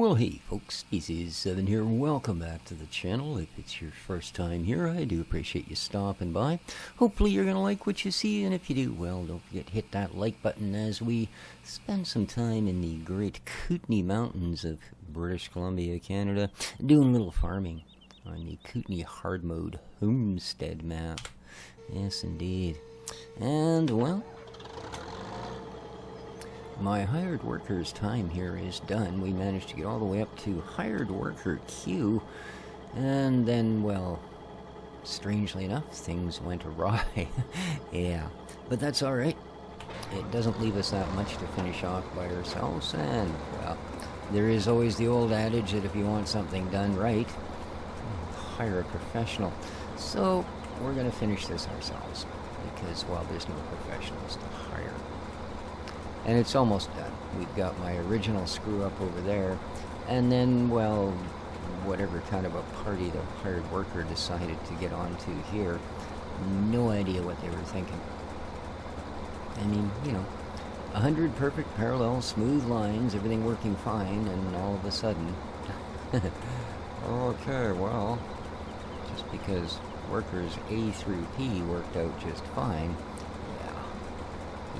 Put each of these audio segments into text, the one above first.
Well, hey folks, this is Seven here. Welcome back to the channel. If it's your first time here, I do appreciate you stopping by. Hopefully you're going to like what you see, and if you do, well, don't forget to hit that like button as we spend some time in the great Kootenay Mountains of British Columbia, Canada, doing a little farming on the Kootenay Hard Mode Homestead map. Yes, indeed. And, well, my hired worker's time here is done. We managed to get all the way up to hired worker Q, and then, well, strangely enough, things went awry. Yeah, but that's alright. It doesn't leave us that much to finish off by ourselves, and, well, there is always the old adage that if you want something done right, hire a professional. So, we're going to finish this ourselves, because, well, there's no professionals to hire. And it's almost done. We've got my original screw up over there, and then, well, whatever kind of a party the hired worker decided to get onto here, no idea what they were thinking. I mean, you know, 100 perfect parallel smooth lines, everything working fine, and all of a sudden, okay, well, just because workers A through P worked out just fine,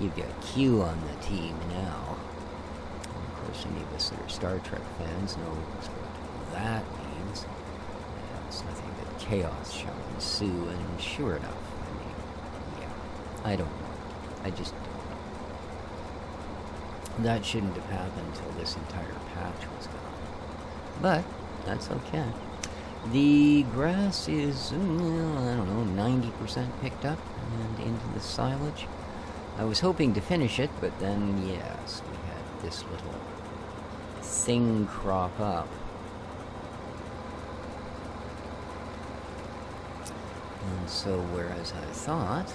you've got Q on the team now. And of course, any of us that are Star Trek fans know what that means. Yeah, it's nothing but chaos shall ensue, and sure enough, I mean, yeah, I don't know. I just don't know. That shouldn't have happened until this entire patch was gone. But, that's okay. The grass is, I don't know, 90% picked up and into the silage. I was hoping to finish it, but then, yes, we had this little thing crop up. And so, whereas I thought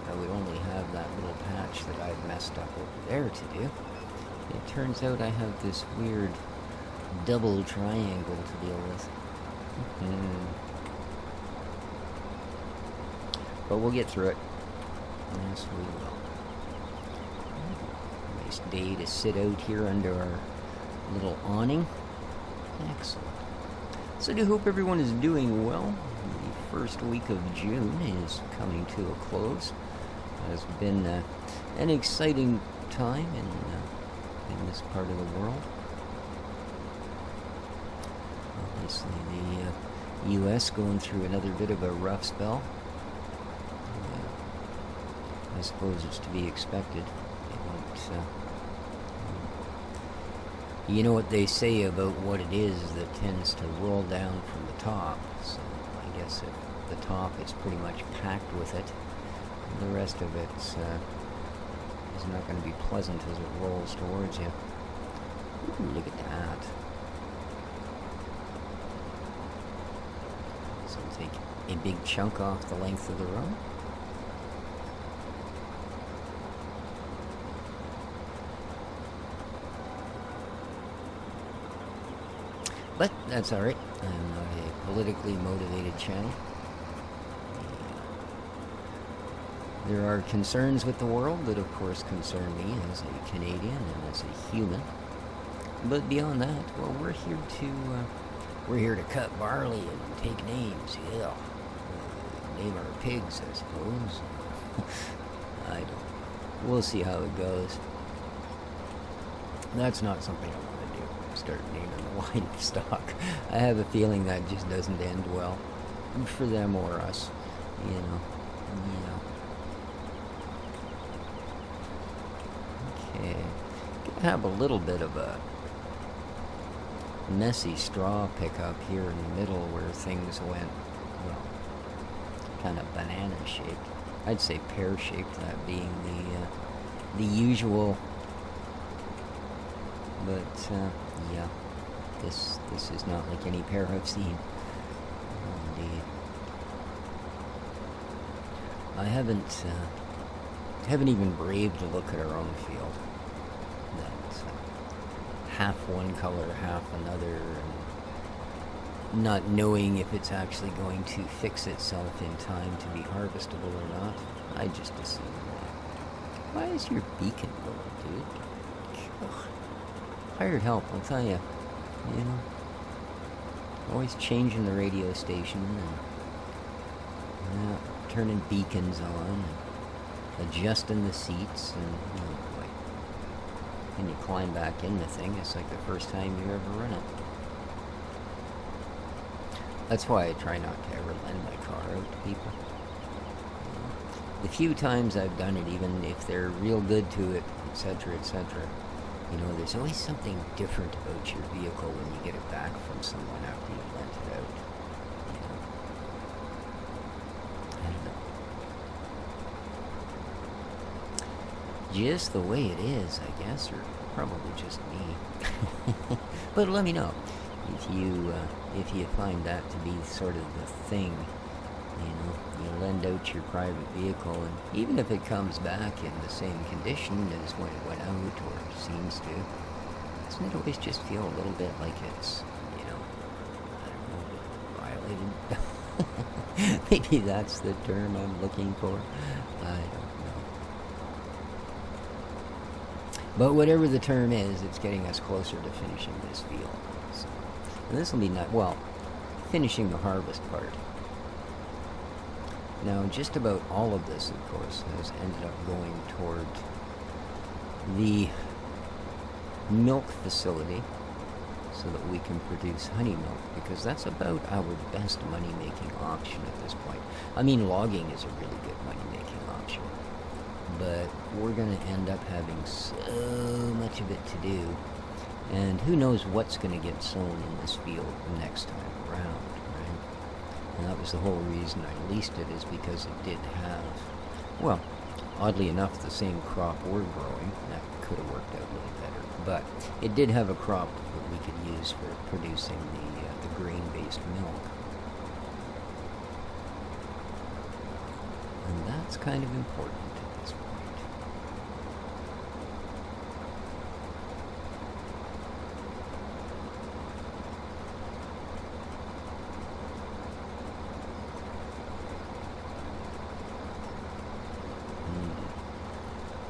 I would only have that little patch that I'd messed up over there to do, it turns out I have this weird double triangle to deal with. But we'll get through it. Yes, we will. Nice day to sit out here under our little awning. Excellent. So I do hope everyone is doing well. The first week of June is coming to a close. It has been an exciting time in this part of the world. Obviously, the U.S. going through another bit of a rough spell. I suppose it's to be expected. It won't, you know what they say about what it is that tends to roll down from the top, so I guess if the top is pretty much packed with it, the rest of it is not going to be pleasant as it rolls towards you. Ooh, look at that. So take a big chunk off the length of the road. But that's alright. I'm not a politically motivated channel. There are concerns with the world that, of course, concern me as a Canadian and as a human. But beyond that, well, we're here to cut barley and take names. Yeah, name our pigs, I suppose. I don't know. We'll see how it goes. That's not something I want to do. Start naming the livestock. I have a feeling that just doesn't end well for them or us, you know. Okay, gonna have a little bit of a messy straw pickup here in the middle where things went, well, kind of banana shaped. I'd say pear shaped, that being the usual. But yeah, this is not like any pear I've seen. Indeed. I haven't even braved to look at our own field. That's half one color, half another, and not knowing if it's actually going to fix itself in time to be harvestable or not. I just assume that. Why is your beacon going, dude? Ugh. hired help, I'll tell you. You know, always changing the radio station and turning beacons on, and adjusting the seats, and boy, when you climb back in the thing, it's like the first time you ever run it. That's why I try not to ever lend my car out to people. The few times I've done it, even if they're real good to it, etc., etc., there's always something different about your vehicle when you get it back from someone after you've lent it out. I don't know. Just the way it is, I guess, or probably just me. But let me know if you find that to be sort of the thing. You lend out your private vehicle, and even if it comes back in the same condition as when it went out, or seems to, doesn't it always just feel a little bit like it's, I don't know, violated? Maybe that's the term I'm looking for. I don't know. But whatever the term is, it's getting us closer to finishing this field. So, and this will be finishing the harvest part. Now, just about all of this, of course, has ended up going toward the milk facility so that we can produce honey milk, because that's about our best money-making option at this point. I mean, logging is a really good money-making option, but we're going to end up having so much of it to do, and who knows what's going to get sown in this field the next time around. And that was the whole reason I leased it, is because it did have, well, oddly enough, the same crop we're growing. That could have worked out a little better. But it did have a crop that we could use for producing the grain-based milk. And that's kind of important at this point.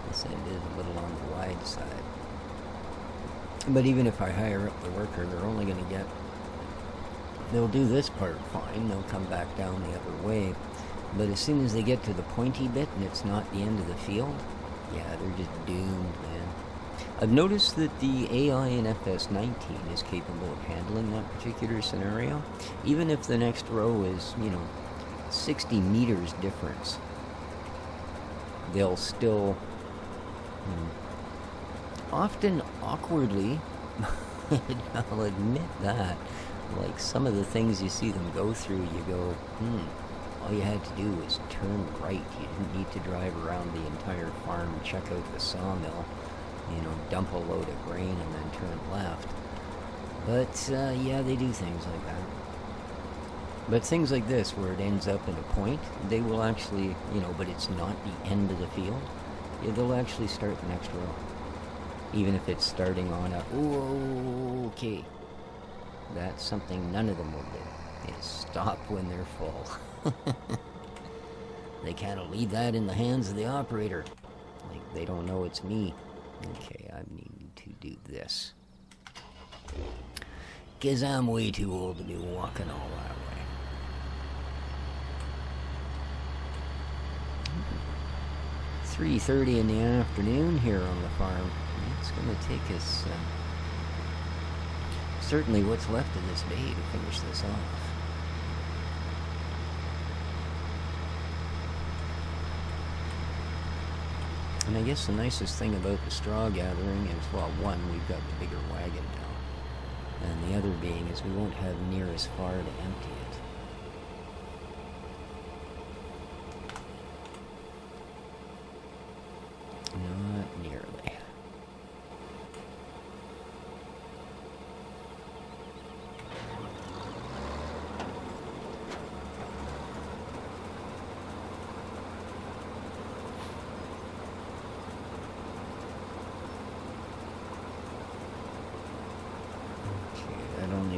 This end is a little on the wide side. But even if I hire up the worker, they're only going to they'll do this part fine, they'll come back down the other way. But as soon as they get to the pointy bit and it's not the end of the field, yeah, they're just doomed, man. I've noticed that the AI in FS19 is capable of handling that particular scenario, even if the next row is, 60 meters difference. They'll still, often awkwardly, I'll admit that, like some of the things you see them go through, you go, all you had to do was turn right. You didn't need to drive around the entire farm, check out the sawmill, dump a load of grain and then turn left. But, yeah, they do things like that. But things like this, where it ends up in a point, they will actually, but it's not the end of the field, they'll actually start the next row. Even if it's starting on a, okay. That's something none of them will do, is stop when they're full. They kind of leave that in the hands of the operator. Like, they don't know it's me. Okay, I need to do this. 'Cause I'm way too old to be walking all that way. 3:30 in the afternoon here on the farm. It's going to take us certainly what's left of this day to finish this off. And I guess the nicest thing about the straw gathering is, well, one, we've got the bigger wagon now. And the other being is we won't have near as far to empty it. Not nearly.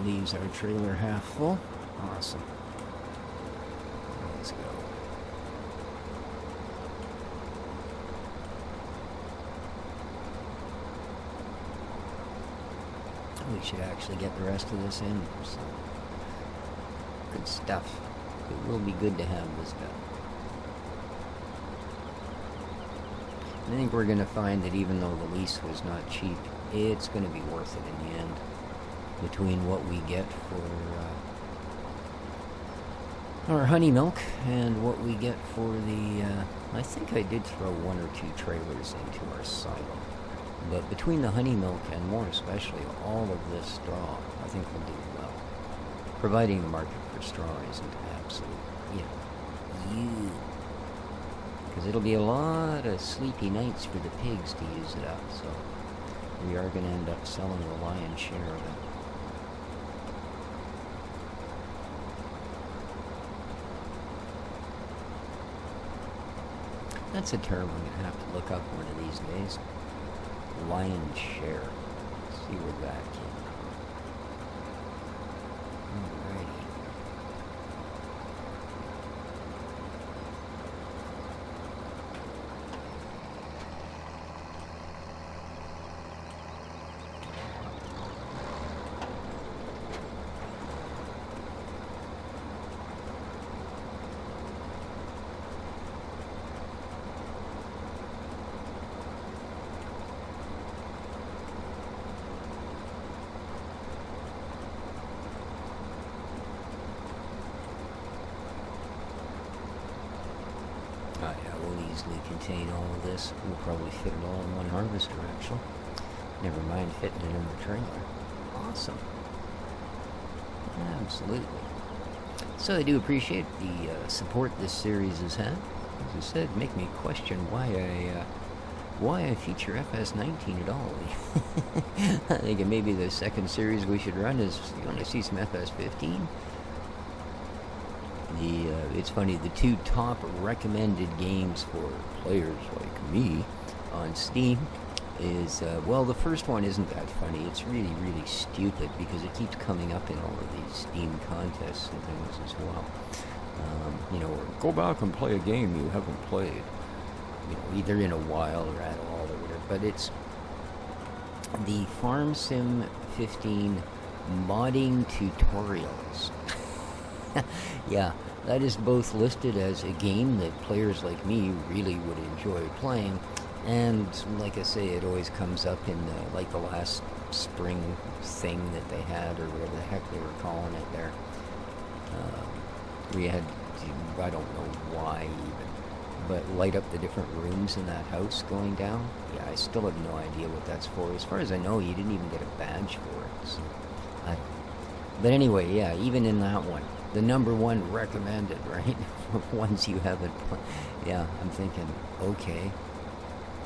Leaves our trailer half full. Awesome. Let's go. we should actually get the rest of this in. So, good stuff. It will be good to have this done. I think we're going to find that even though the lease was not cheap, it's going to be worth it in the end. Between what we get for our honey milk and what we get for the... I think I did throw 1 or 2 trailers into our silo. But between the honey milk and more especially all of this straw, I think we'll do well. Providing the market for straw isn't absolute, huge. Because it'll be a lot of sleepy nights for the pigs to use it up, so we are going to end up selling the lion's share of it. That's a term I'm going to have to look up one of these days. Lion's share. Let's see where that came from. Alrighty. Contain all of this. We'll probably fit it all in one harvester, actually. Never mind fitting it in the trailer. Awesome. Absolutely. So I do appreciate the support this series has had. As I said, make me question why I feature FS19 at all. I think maybe the second series we should run is, you want to see some FS15? It's funny, the 2 top recommended games for players like me on Steam is, well, the first one isn't that funny. It's really, really stupid because it keeps coming up in all of these Steam contests and things as well. Go back and play a game you haven't played, either in a while or at all or whatever. But it's the Farm Sim 15 modding tutorials. Yeah, that is both listed as a game that players like me really would enjoy playing, and like I say, it always comes up in the last spring thing that they had, or whatever the heck they were calling it there. We had to, I don't know why even, but light up the different rooms in that house going down. Yeah, I still have no idea what that's for. As far as I know, you didn't even get a badge for it, so I don't know. But anyway, yeah, even in that one, the #1 recommended, right? Ones you haven't played. Yeah, I'm thinking, okay,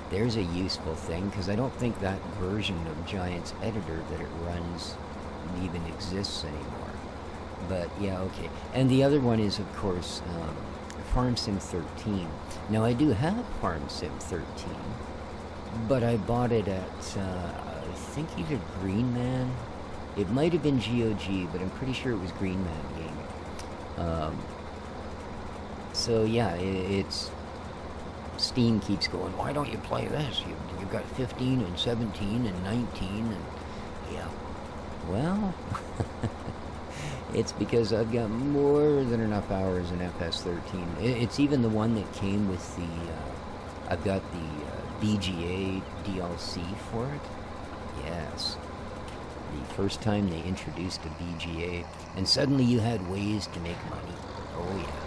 there's a useful thing, because I don't think that version of Giant's editor that it runs even exists anymore. But yeah, okay. And the other one is, of course, Farm Sim 13. Now, I do have Farm Sim 13, but I bought it at, I think either Green Man. It might have been GOG, but I'm pretty sure it was Green Man Gaming. So yeah, it's Steam keeps going, why don't you play this? You've got 15 and 17 and 19 and yeah. Well, it's because I've got more than enough hours in FS13. It's even the one that came with the, I've got the BGA DLC for it. Yes. The first time they introduced a BGA, and suddenly you had ways to make money. Oh yeah.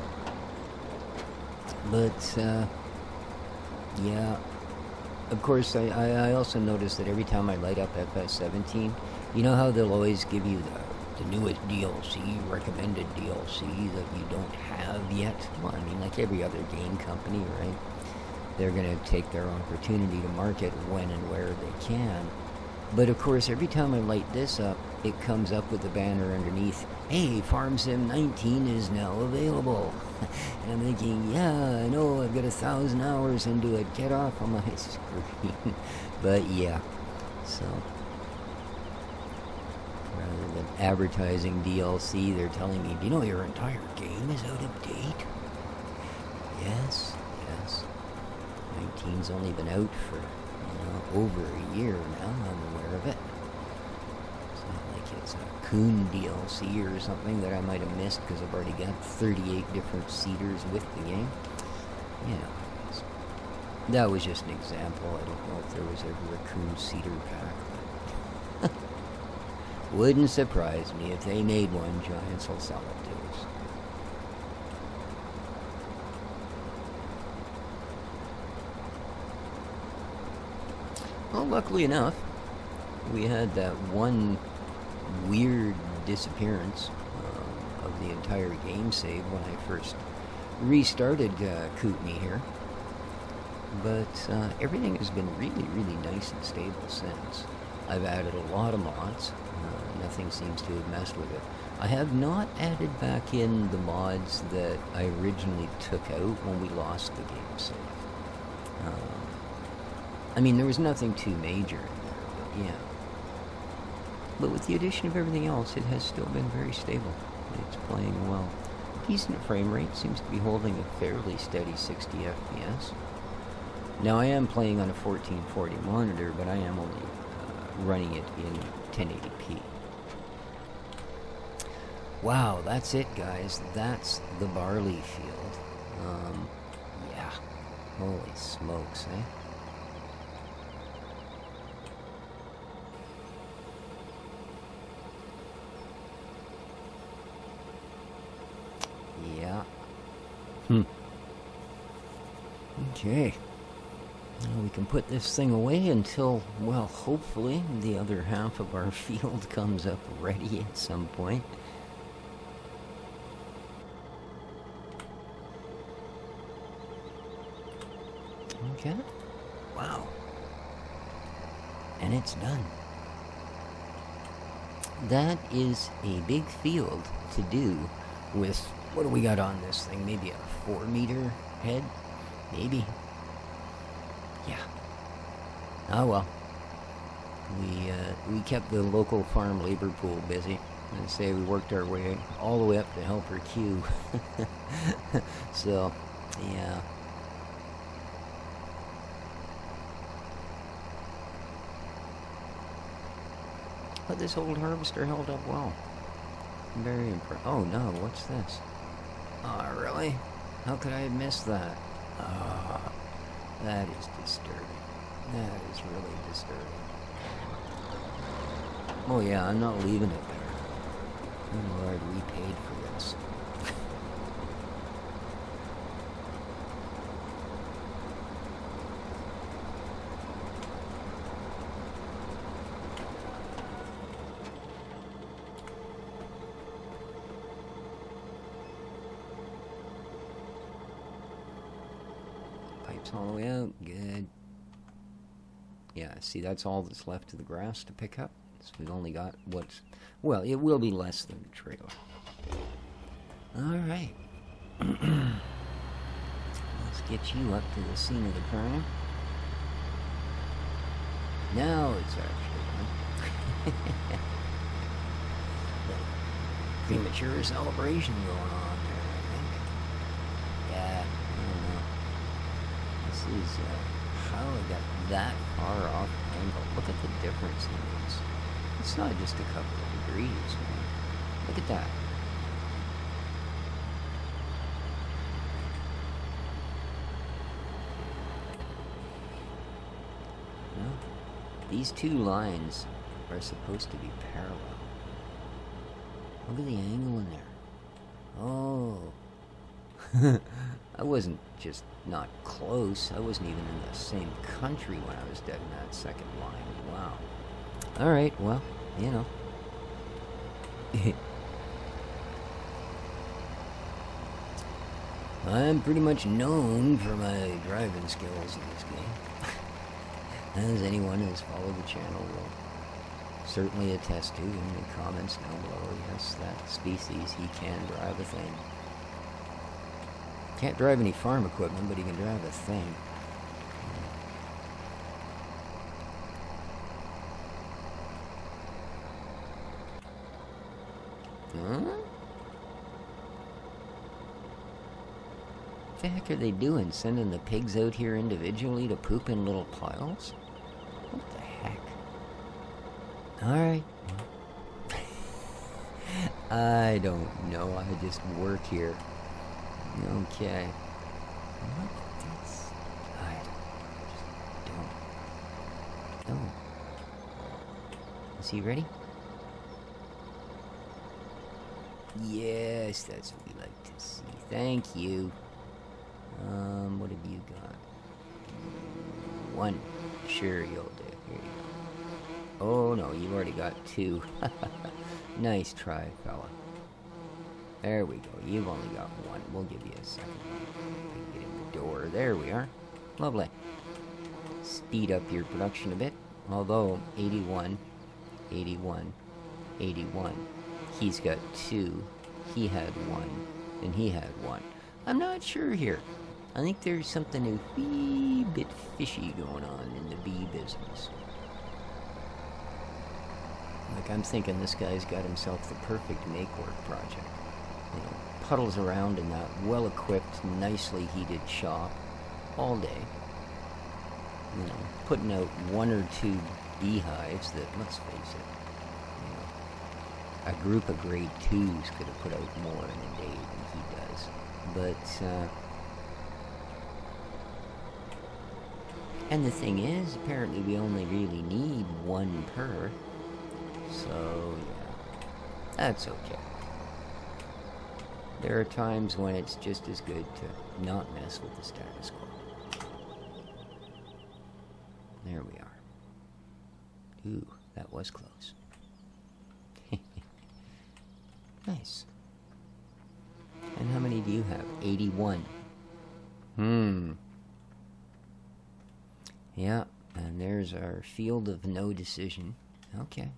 But, yeah. Of course, I also noticed that every time I light up FS17, you know how they'll always give you the newest DLC, recommended DLC that you don't have yet? Well, I mean, like every other game company, right? They're going to take their opportunity to market when and where they can. But of course, every time I light this up, it comes up with a banner underneath, hey, Farm Sim 19 is now available. And I'm thinking, yeah, I know, I've got 1,000 hours into it, get off on my screen. But yeah, so rather than advertising DLC, they're telling me, do you know your entire game is out of date? Yes, yes. 19's only been out for over a year now, I'm aware of it. So, it's a Coon DLC or something that I might have missed because I've already got 38 different cedars with the game. You know, that was just an example. I don't know if there was ever a Coon cedar pack. Wouldn't surprise me if they made one. Giants will sell it to us. Well, luckily enough, we had that one weird disappearance of the entire game save when I first restarted Kootenay here. But everything has been really, really nice and stable since. I've added a lot of mods. Nothing seems to have messed with it. I have not added back in the mods that I originally took out when we lost the game save. I mean, there was nothing too major in there, but yeah. But with the addition of everything else, it has still been very stable. It's playing well. Decent frame rate, seems to be holding a fairly steady 60 FPS. Now, I am playing on a 1440 monitor, but I am only running it in 1080p. Wow, that's it, guys. That's the barley field. Yeah. Holy smokes, eh? Yeah. Okay. Now we can put this thing away until, well, hopefully the other half of our field comes up ready at some point. Okay. Wow. And it's done. That is a big field to do with, what do we got on this thing? Maybe a 4-meter head? Maybe. Yeah. Oh well. We kept the local farm labor pool busy. And say we worked our way all the way up to helper Q. So, yeah. But this old harvester held up well. I'm very impressed. Oh no, what's this? Oh, really? How could I have missed that? Oh, that is disturbing. That is really disturbing. Oh yeah, I'm not leaving it there. Oh Lord, we paid for this. Pipes all the way out, good. Yeah, see, that's all that's left of the grass to pick up. So we've only got what's... Well, it will be less than the trailer. Alright. Let's get you up to the scene of the crime. Now it's actually done. Premature celebration going on there, I think. Yeah, I don't know. This is... how I got that far off angle. Look at the difference in these. It's not just a couple of degrees, man. Look at that. Well, these two lines are supposed to be parallel. Look at the angle in there. Oh. I wasn't just not close. I wasn't even in the same country when I was dead in that second line. Wow. Alright, well, you know. I'm pretty much known for my driving skills in this game. As anyone who's followed the channel will certainly attest to in the comments down below. Yes, that species, he can drive a thing. Can't drive any farm equipment, but he can drive a thing. Huh? What the heck are they doing? Sending the pigs out here individually to poop in little piles? What the heck? Alright. I don't know. I just work here. Okay. What? That's... I don't... Oh. Is he ready? Yes, that's what we like to see. Thank you. What have you got? 1. Sure, you'll do. Here you go. Oh, no, you've already got 2. Nice try, fella. There we go. You've only got 1. We'll give you a second. Get in the door. There we are. Lovely. Speed up your production a bit. Although, 81, 81, 81. He's got 2. He had 1. And he had 1. I'm not sure here. I think there's something a wee bit fishy going on in the bee business. Like, I'm thinking this guy's got himself the perfect make-work project. You know, puddles around in that well-equipped, nicely heated shop all day. You know, putting out 1 or 2 beehives that, let's face it, you know, a group of grade 2s could have put out more in a day than he does. But, and the thing is, apparently we only really need 1 per. So, yeah, that's okay. There are times when it's just as good to not mess with the status quo. There we are. Ooh, that was close. Nice. And how many do you have? 81. Yeah, and there's our field of no decision. Okay.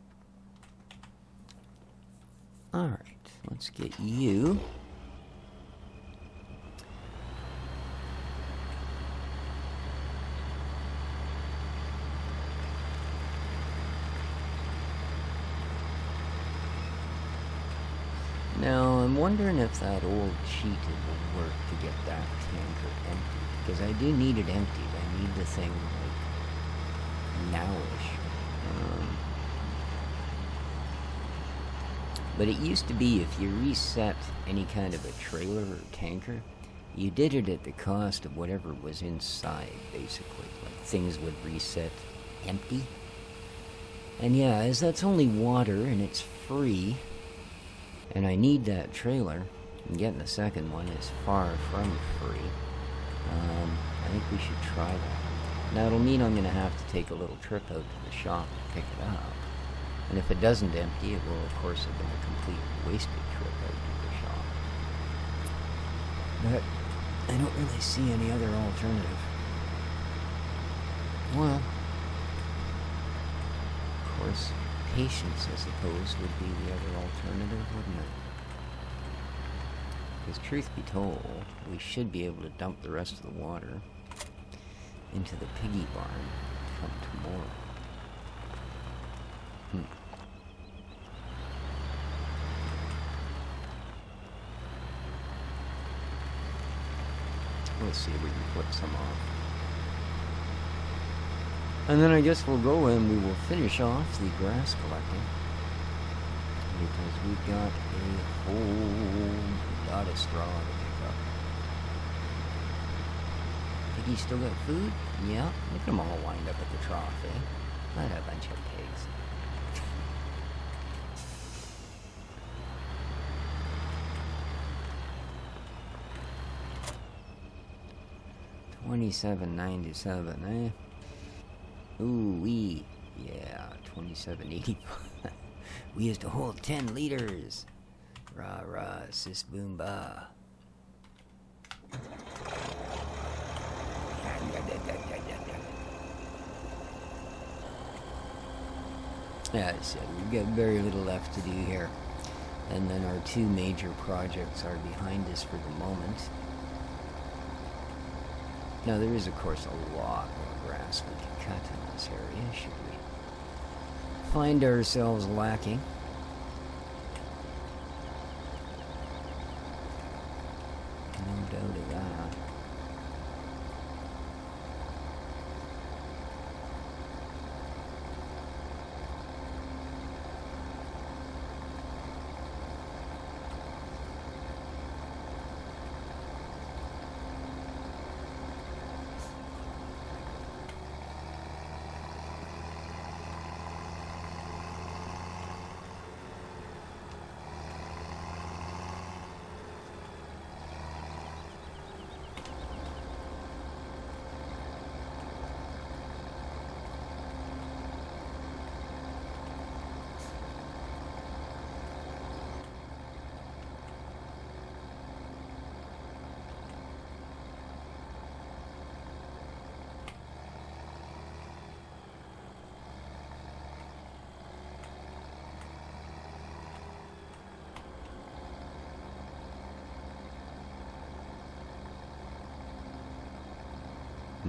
Alright, let's get you. Now, I'm wondering if that old cheetah will work to get that tanker empty. Because I do need it emptied. I need the thing, like, nowish. But it used to be if you reset any kind of a trailer or tanker, you did it at the cost of whatever was inside, basically. Like, things would reset empty. And yeah, as that's only water and it's free, and I need that trailer, and getting the second one is far from free, I think we should try that. Now, it'll mean I'm going to have to take a little trip out to the shop to pick it up. And if it doesn't empty, it will, of course, have been a complete wasted trip out to the shop. But I don't really see any other alternative. Well, of course, patience, I suppose, would be the other alternative, wouldn't it? Because truth be told, we should be able to dump the rest of the water into the piggy barn come tomorrow. Let's see if we can flip some off. And then I guess we'll go and we will finish off the grass collecting. Because we've got a whole lot of straw to pick up. Piggy's still got food? Yeah. Look at them all lined up at the trough, eh? What a bunch of pigs. 27.97, eh? Ooh-wee. Yeah, 27.85. We used to hold 10 liters. Rah-rah, sis-boom-bah. As I said, we've got very little left to do here. And then our 2 major projects are behind us for the moment. Now, there is, of course, a lot more grass we can cut in this area, should we find ourselves lacking. No doubt of that.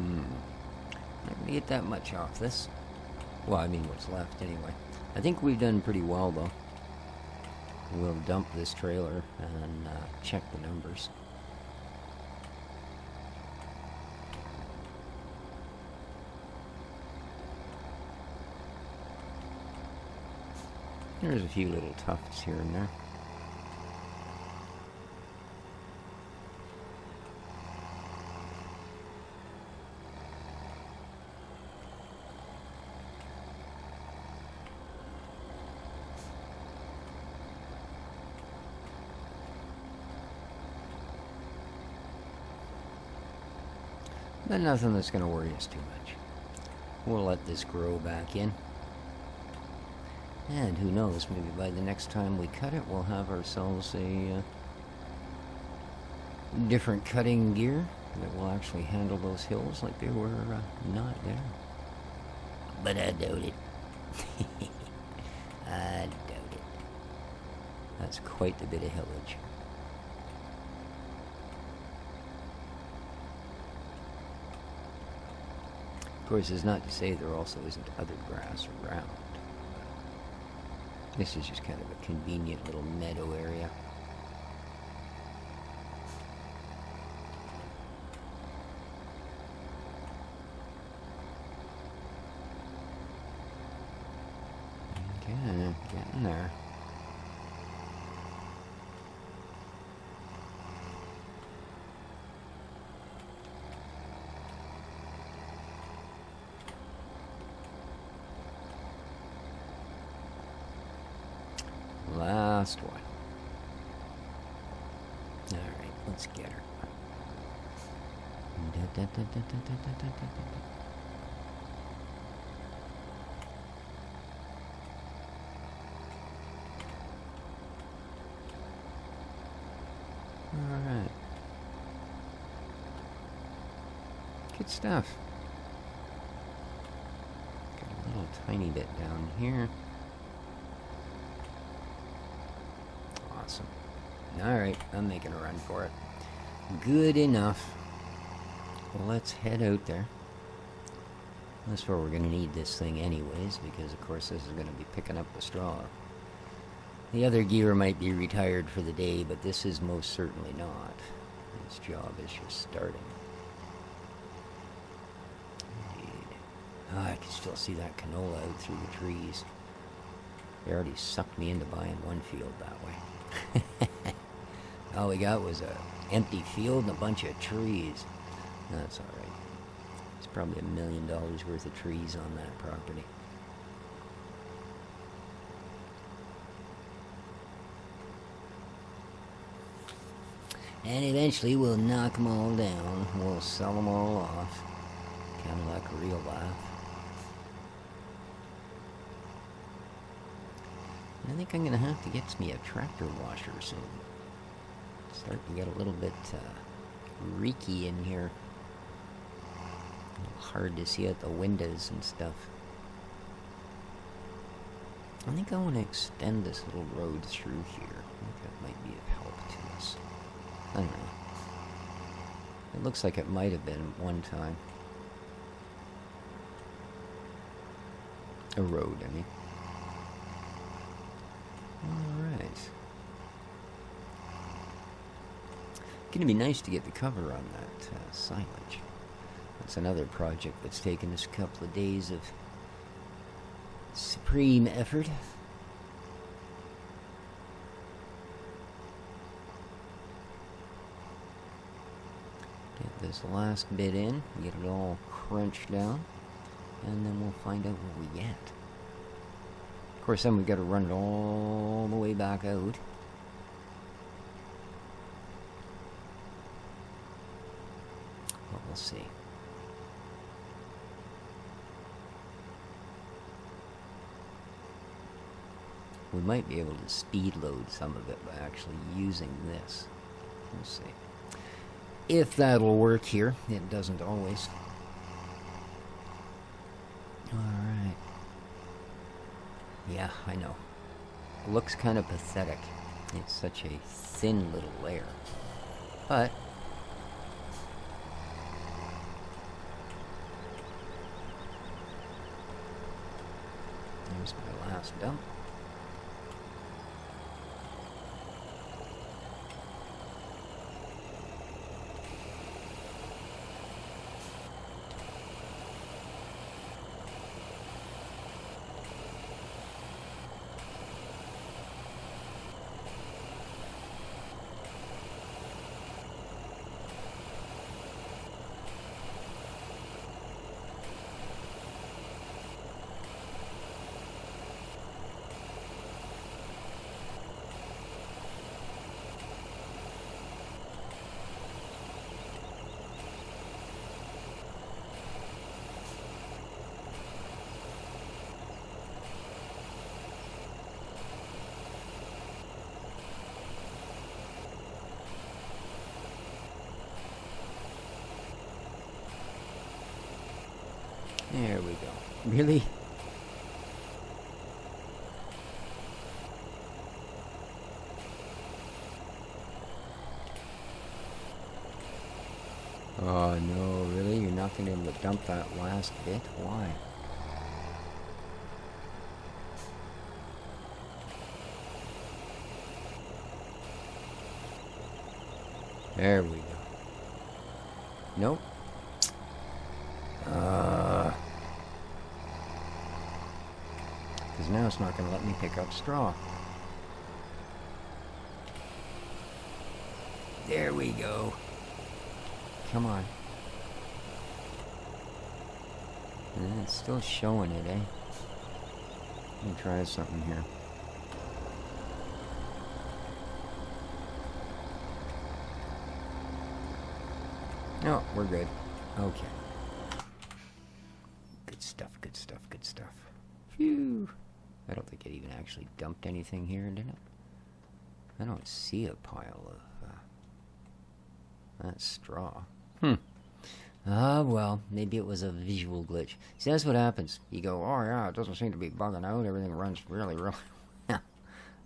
Not gonna get that much off this. Well, I mean what's left anyway. I think we've done pretty well though. We'll dump this trailer and check the numbers. There's a few little tufts here and there. But nothing that's going to worry us too much. We'll let this grow back in. And who knows, maybe by the next time we cut it, we'll have ourselves a different cutting gear that will actually handle those hills like they were not there. But I doubt it. I doubt it. That's quite a bit of hillage. Of course, it's not to say there also isn't other grass around. This is just kind of a convenient little meadow area. Okay, getting there. Last one. Alright, let's get her. Alright. Good stuff. Got a little tiny bit down here. Awesome. Alright, I'm making a run for it. Good enough. Well, let's head out there. That's where we're going to need this thing anyways, because of course this is going to be picking up the straw. The other gear might be retired for the day, but this is most certainly not. This job is just starting. Indeed. Oh, I can still see that canola out through the trees. They already sucked me into buying one field that way. All we got was a empty field and a bunch of trees. That's alright. It's probably $1 million worth of trees on that property. And eventually we'll knock them all down. We'll sell them all off. Kind of like a real life. I think I'm going to have to get me a tractor washer soon. It's starting to get a little bit reeky in here. A little hard to see out the windows and stuff. I think I want to extend this little road through here. I think that might be of help to us. I don't know. It looks like it might have been one time. A road, I mean. Alright. Gonna be nice to get the cover on that silage. That's another project that's taken us a couple of days of supreme effort. Get this last bit in, get it all crunched down, and then we'll find out what we get. Of course, then we've got to run it all the way back out. But we'll see. We might be able to speed load some of it by actually using this. We'll see. If that'll work here. It doesn't always. Alright. Yeah, I know. Looks kind of pathetic. It's such a thin little layer. But was my last dump. There we go. Really? Oh no, really? You're not going to be able to dump that last bit? Why? There we go. Nope. Because now it's not going to let me pick up straw. There we go. Come on. And it's still showing it, eh? Let me try something here. No, we're good. Okay. Good stuff, good stuff, good stuff. Phew. I don't think it even actually dumped anything here, did it? I don't see a pile of that straw. Well, maybe it was a visual glitch. See, that's what happens. You go, oh yeah, it doesn't seem to be bugging out. Everything runs really, really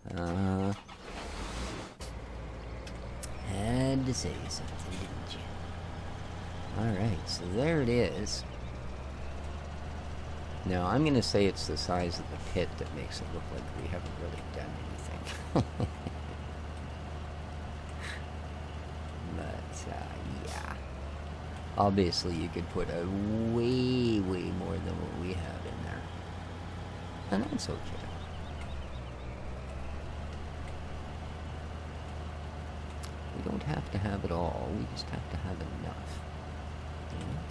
well. Had to say something, didn't you? Alright, so there it is. Now, I'm going to say it's the size of the pit that makes it look like we haven't really done anything. But, yeah. Obviously, you could put a way, way more than what we have in there. And that's okay. We don't have to have it all. We just have to have enough. You know?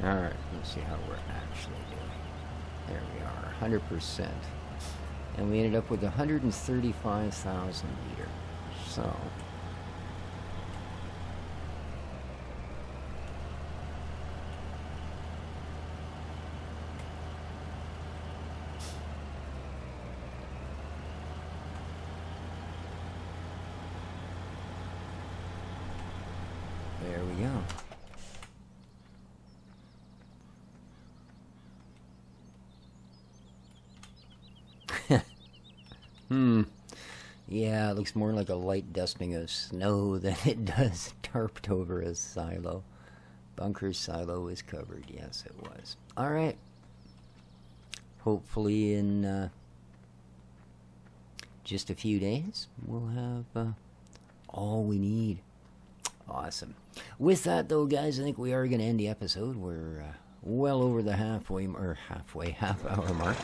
Alright, let's see how we're actually doing. There we are, 100%. And we ended up with 135,000 liters. So, there we go. Yeah, it looks more like a light dusting of snow than it does tarped over a silo. Bunker's silo is covered. Yes, it was. Alright. Hopefully in just a few days, we'll have all we need. Awesome. With that, though, guys, I think we are going to end the episode. We're well over the half hour mark.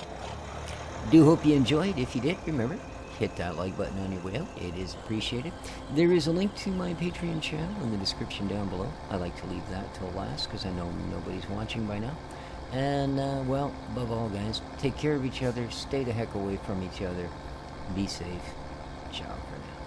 Do hope you enjoyed. If you did, remember, hit that like button on your way out. It is appreciated. There is a link to my Patreon channel in the description down below. I like to leave that till last because I know nobody's watching by now. And, well, above all, guys, take care of each other. Stay the heck away from each other. Be safe. Ciao for now.